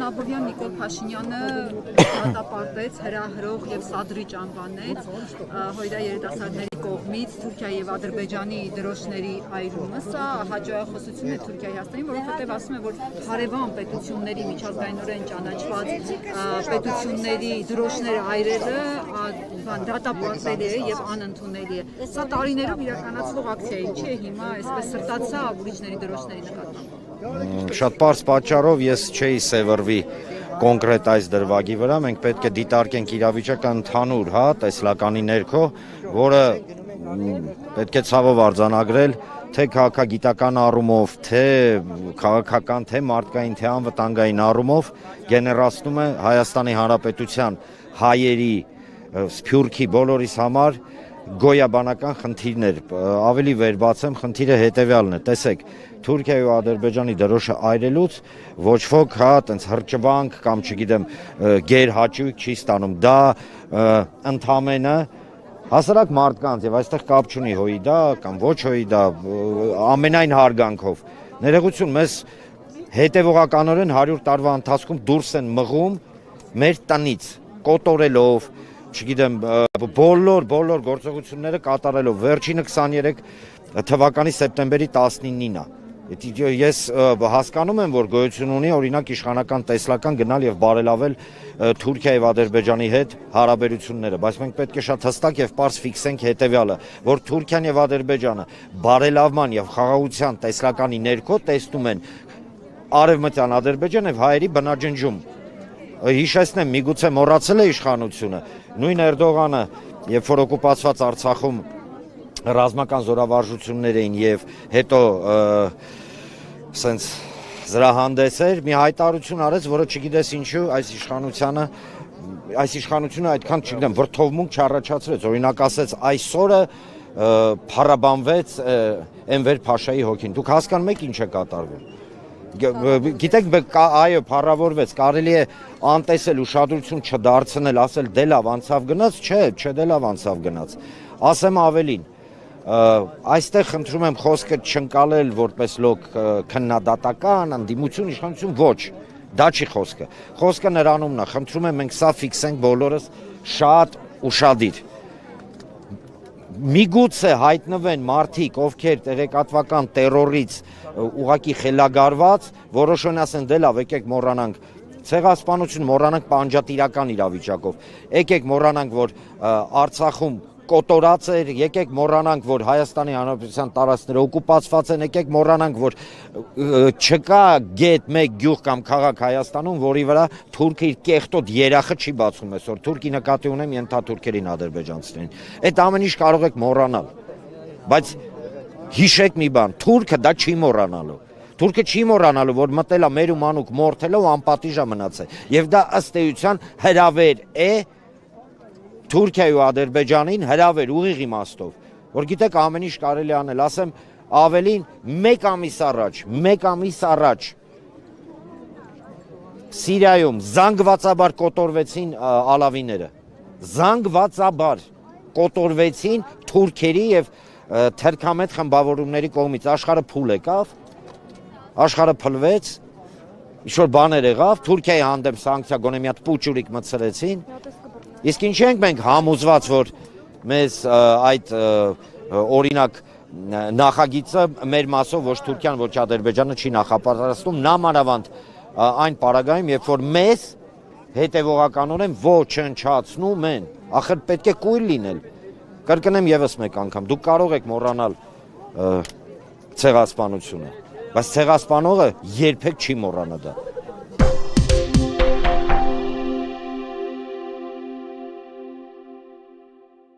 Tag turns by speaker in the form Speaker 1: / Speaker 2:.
Speaker 1: Պարոն Աբովյան Նիկոլ Փաշինյանը դատապարտեց, հրահրող եւ սադրիչ անվանեց հույրա երիտասարդների կողմից Թուրքիայի եւ Ադրբեջանի դրոշների այրումը։ Սա հաջողախոսություն է Թուրքիայի Հայաստանին, որովհետեւ ասում է, որ հարևան պետությունների միջազգայինորեն ճանաչված պետությունների դրոշները այրելը դատապարտելի է եւ անընդունելի է։ Սա տարիներով իրականացվող ակցիա է, ինչի է հիմա այսպես սրտացա ուրիշների դրոշների նկատմամբ։
Speaker 2: Շատ պարզ պատճառով ես չէի սևեռվի կոնկրետ այս դրվագի վրա, մենք պետք է դիտարկենք իրավիճակը ընդհանուր, տեսլականի ներքո, որը պետք է ցավով արձանագրել, թե քաղաքագիտական առումով, թե քաղաքական, թե մարդկային, թե անվտանգային առումով գեներացնում է Հայաստանի Հանրապետության հայերի, Սփյուռքի բոլորիս համար գոյաբանական խնդիրներ, ավելի վեր բացեմ, խնդիրը հետևյալն է, տեսեք, Թուրքիայի ու Ադրբեջանի դրոշը այրելուց ոչ ոք տենց հրճվանք կամ չգիտեմ գերհաճույք չի ստանում, դա ընդամենը հասարակ մարդկանց եւ այստեղ կապ չունի հոյիդա կամ ոչ հոյիդա ամենայն հարգանքով ներողություն մեզ հետևողականորեն 100 տարվա ընթացքում դուրս են մղում մեր տնից կոտորելով չգիտեմ բոլոր գործողությունները կատարելով վերջինը 23 թվականի սեպտեմբերի 19-ին է ես հասկանում եմ որ գոյություն ունի օրինակ իշխանական տեսլական գնալ եւ բարելավել Թուրքիայի եւ Ադրբեջանի հետ հարաբերությունները բայց մենք պետք է շատ հստակ եւ պարզ ֆիքսենք հետեւյալը որ Թուրքիան եւ Ադրբեջանը բարելավման եւ խաղաղության տեսլականի ներքո տեսնում են արևմտյան Ադրբեջան եւ հայերի բնաջնջում հիշեցնեմ միգուցե մոռացել է իշխանությունը նույն Էրդողանը երբ որ օկուպացված Արցախում ռազմական զորավարժություններ էին եւ հետո սենց զրահանդես էր մի հայտարարություն արեց որը չգիտես ինչու այս իշխանությունը այդքան չգիտեմ վրթովմունք չառաջացրեց օրինակ ասեց այսօրը փառաբանվեց Էնվեր Փաշայի հոգին դուք հասկանում եք ինչ է կատարվում գիտեք այո փառավորվեց կարելի է անտեսել ուշադրություն չդարձնել ասել դե լավ անցավ գնաց չէ դե լավ անցավ գնաց ասեմ ավելին այստեղ խնդրում եմ խոսքը չընկալել որպես լոկ քննադատական անդիմություն իշխանություն ոչ դա չի խոսքը նրանումն է խնդրում եմ մենք սա ֆիքսենք բոլորս շատ ուշադիր միգուցե հայտնվեն մարդիկ ովքեր տեղեկատվական տերորից ուղակի խելագարված որոշեն ասեն դե լավ եկեք մոռանանք ցեղասպանություն մոռանանք պանջատիրական իրավիճակով եկեք մոռանանք որ Արցախում կոտորած էր եկեք մոռանանք որ Հայաստանի Հանրապետության տարածքները օկուպացված են եկեք մոռանանք որ չկա գետ մեկ գյուղ կամ քաղաք Հայաստանում որի վրա թուրքը իր կեղտոտ երախը չի բացում այսօր թուրքի նկատի ունեմ ենթաթուրքերին ադրբեջանցիներին այդ ամեն ինչ կարող եք մոռանալ բայց հիշեք մի բան թուրքը դա չի մոռանալու Թուրքը չի մոռանալու որ մտել է մեր ու մանուկ մորթելով անպատիժ է մնացել եւ դա ըստ էության հրավեր է Թուրքիայի ու Ադրբեջանին հրավեր ուղիղ իմաստով, որ գիտեք ամեն ինչ կարելի անել, ասեմ ավելին մեկ ամիս առաջ Սիրիայում զանգվածաբար կոտորվեցին ալավիները, զանգվածաբար կոտորվեցին թուրքերի եւ թերքամետ խմբավորումների կողմից, աշխարհը փուլ եկավ, աշխարհը փլվեց, ինչ-որ բաներ եղավ, Թուրքիայի հանդեպ սանկցիա գոնե մի հատ պուճուրիկ մտցրեցին Իսկ ինչ ենք մենք համոզված, որ մեզ այդ օրինակ նախագիծը մեր մասով ոչ Թուրքիան, ոչ Ադրբեջանը չի նախապատրաստում, նամանավանդ այն պարագայում, երբ որ մեզ հետևողականորեն ոչնչացնում են, ախր պետք է կույր լինել, կրկնեմ եւս մեկ անգամ, դուք կարող եք մոռանալ ցեղասպանությունը, բայց ցեղասպանողը երբեք չի մոռանա դա